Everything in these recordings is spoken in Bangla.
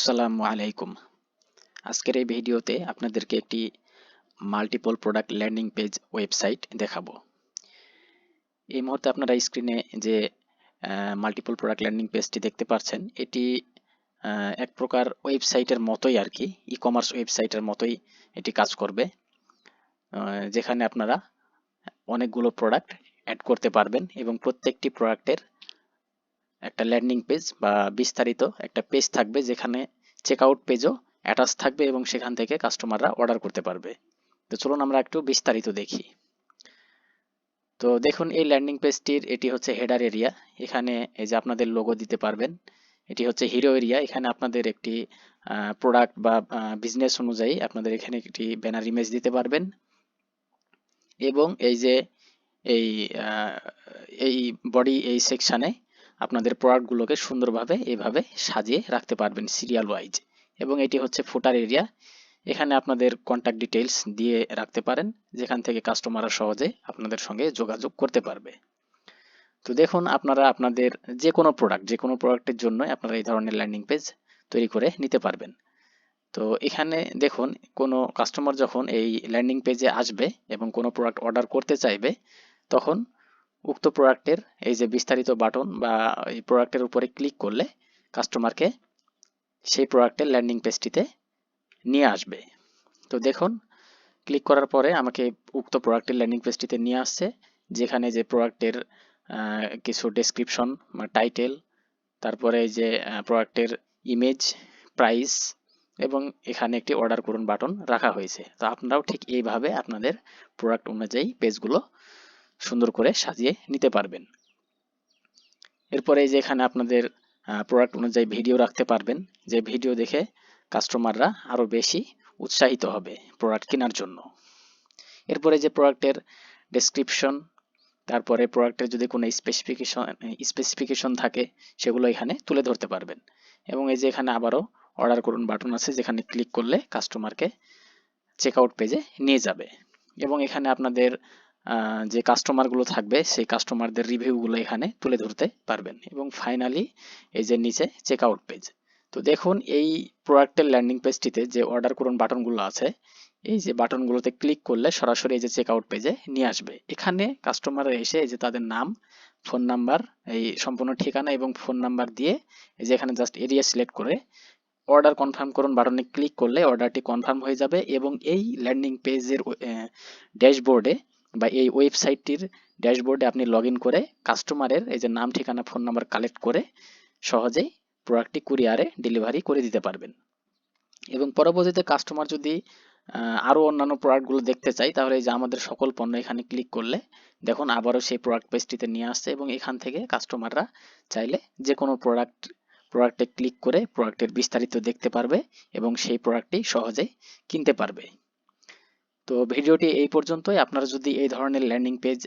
আসসালামু আলাইকুম। আজকের এই ভিডিওতে আপনাদেরকে একটি multiple product landing page website দেখাবো। এই মুহূর্তে আপনারা স্ক্রিনে যে মাল্টিপল প্রোডাক্ট ল্যান্ডিং পেজটি দেখতে পাচ্ছেন, এটি এক প্রকার ওয়েবসাইটের মতোই আর কি, ই কমার্স ওয়েবসাইটের মতোই এটি কাজ করবে, যেখানে আপনারা অনেকগুলো প্রোডাক্ট অ্যাড করতে পারবেন এবং প্রত্যেকটি প্রোডাক্টের একটা ল্যান্ডিং পেজ বা বিস্তারিত একটা পেজ থাকবে, যেখানে চেক আউট পেজও অ্যাটাচ থাকবে এবং সেখান থেকে কাস্টমাররা অর্ডার করতে পারবে। তো চলুন আমরা একটু বিস্তারিত দেখি। তো দেখুন, এই ল্যান্ডিং পেজটির এটি হচ্ছে হেডার এরিয়া। এখানে এই যে আপনাদের লোগো দিতে পারবেন। এটি হচ্ছে হিরো এরিয়া। এখানে আপনাদের একটি প্রোডাক্ট বা বিজনেস অনুযায়ী আপনাদের এখানে একটি ব্যানার ইমেজ দিতে পারবেন এবং এই যে এই এই বডি এই সেকশানে আপনাদের প্রোডাক্টগুলোকে সুন্দরভাবে এইভাবে সাজিয়ে রাখতে পারবেন সিরিয়াল ওয়াইজ। এবং এটি হচ্ছে ফুটার এরিয়া। এখানে আপনাদের কন্ট্যাক্ট ডিটেইলস দিয়ে রাখতে পারেন, যেখান থেকে কাস্টমাররা সহজে আপনাদের সঙ্গে যোগাযোগ করতে পারবে। তো দেখুন, আপনারা আপনাদের যে কোনো প্রোডাক্টের জন্য আপনারা এই ধরনের ল্যান্ডিং পেজ তৈরি করে নিতে পারবেন। তো এখানে দেখুন, কোনো কাস্টমার যখন এই ল্যান্ডিং পেজে আসবে এবং কোনো প্রোডাক্ট অর্ডার করতে চাইবে, তখন উক্ত প্রোডাক্টের এই যে বিস্তারিত বাটন বা এই প্রোডাক্টের উপরে ক্লিক করলে কাস্টমারকে সেই প্রোডাক্টের ল্যান্ডিং পেজটিতে নিয়ে আসবে। তো দেখুন, ক্লিক করার পরে আমাকে উক্ত প্রোডাক্টের ল্যান্ডিং পেজটিতে নিয়ে আসছে, যেখানে যে প্রোডাক্টের কিছু ডেসক্রিপশন বা টাইটেল, তারপরে এই যে প্রোডাক্টের ইমেজ, প্রাইস এবং এখানে একটি অর্ডার করুন বাটন রাখা হয়েছে। তো আপনারাও ঠিক এইভাবে আপনাদের প্রোডাক্ট অনুযায়ী পেজগুলো সুন্দর করে সাজিয়ে নিতে পারবেন। এরপরে এই যে এখানে আপনাদের প্রোডাক্ট অনুযায়ী ভিডিও রাখতে পারবেন, যে ভিডিও দেখে কাস্টমাররা আরও বেশি উৎসাহিত হবে প্রোডাক্ট কেনার জন্য। এরপরে যে প্রোডাক্টের ডেসক্রিপশন, তারপরে প্রোডাক্টের যদি কোনো স্পেসিফিকেশন থাকে সেগুলো এখানে তুলে ধরতে পারবেন। এবং এই যে এখানে আবারও অর্ডার করুন বাটন আছে, যেখানে ক্লিক করলে কাস্টমারকে চেক আউট পেজে নিয়ে যাবে এবং এখানে আপনাদের যে কাস্টমারগুলো থাকবে সেই কাস্টমারদের রিভিউগুলো এখানে তুলে ধরতে পারবেন। এবং ফাইনালি এই যে নিচে চেক আউট পেজ। তো দেখুন, এই প্রোডাক্টের ল্যান্ডিং পেজটিতে যে অর্ডার করুন বাটনগুলো আছে, এই যে বাটনগুলোতে ক্লিক করলে সরাসরি এই যে চেক আউট পেজে নিয়ে আসবে। এখানে কাস্টমাররা এসে এই যে তাদের নাম, ফোন নাম্বার, এই সম্পূর্ণ ঠিকানা এবং ফোন নাম্বার দিয়ে এই যে এখানে জাস্ট এরিয়া সিলেক্ট করে অর্ডার কনফার্ম করুন বাটনে ক্লিক করলে অর্ডারটি কনফার্ম হয়ে যাবে এবং এই ল্যান্ডিং পেজের ড্যাশবোর্ডে বা এই ওয়েবসাইটটির ড্যাশবোর্ডে আপনি লগ ইন করে কাস্টমারের এই যে নাম, ঠিকানা, ফোন নাম্বার কালেক্ট করে সহজেই প্রোডাক্টটি কুরিয়ারে ডেলিভারি করে দিতে পারবেন। এবং পরবর্তীতে কাস্টমার যদি আরও অন্যান্য প্রোডাক্টগুলো দেখতে চাই, তাহলে এই যে আমাদের সকল পণ্য এখানে ক্লিক করলে দেখুন আবারও সেই প্রোডাক্ট পেজটিতে নিয়ে আসছে এবং এখান থেকে কাস্টমাররা চাইলে যে কোনো প্রোডাক্টে ক্লিক করে প্রোডাক্টের বিস্তারিত দেখতে পারবে এবং সেই প্রোডাক্টটি সহজেই কিনতে পারবে। তো ভিডিওটি এই পর্যন্তই। আপনারা যদি এই ধরনের ল্যান্ডিং পেজ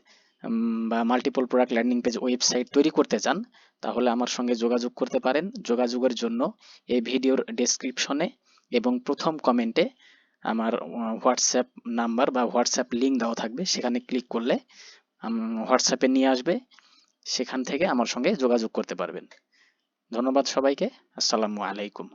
বা multiple product landing page website তৈরি করতে চান, তাহলে আমার সঙ্গে যোগাযোগ করতে পারেন। যোগাযোগের জন্য এই ভিডিওর ডেসক্রিপশনে এবং প্রথম কমেন্টে আমার হোয়াটসঅ্যাপ নাম্বার বা হোয়াটসঅ্যাপ লিঙ্ক দেওয়া থাকবে, সেখানে ক্লিক করলে হোয়াটসঅ্যাপে নিয়ে আসবে, সেখান থেকে আমার সঙ্গে যোগাযোগ করতে পারবেন। ধন্যবাদ সবাইকে। আসসালামু আলাইকুম।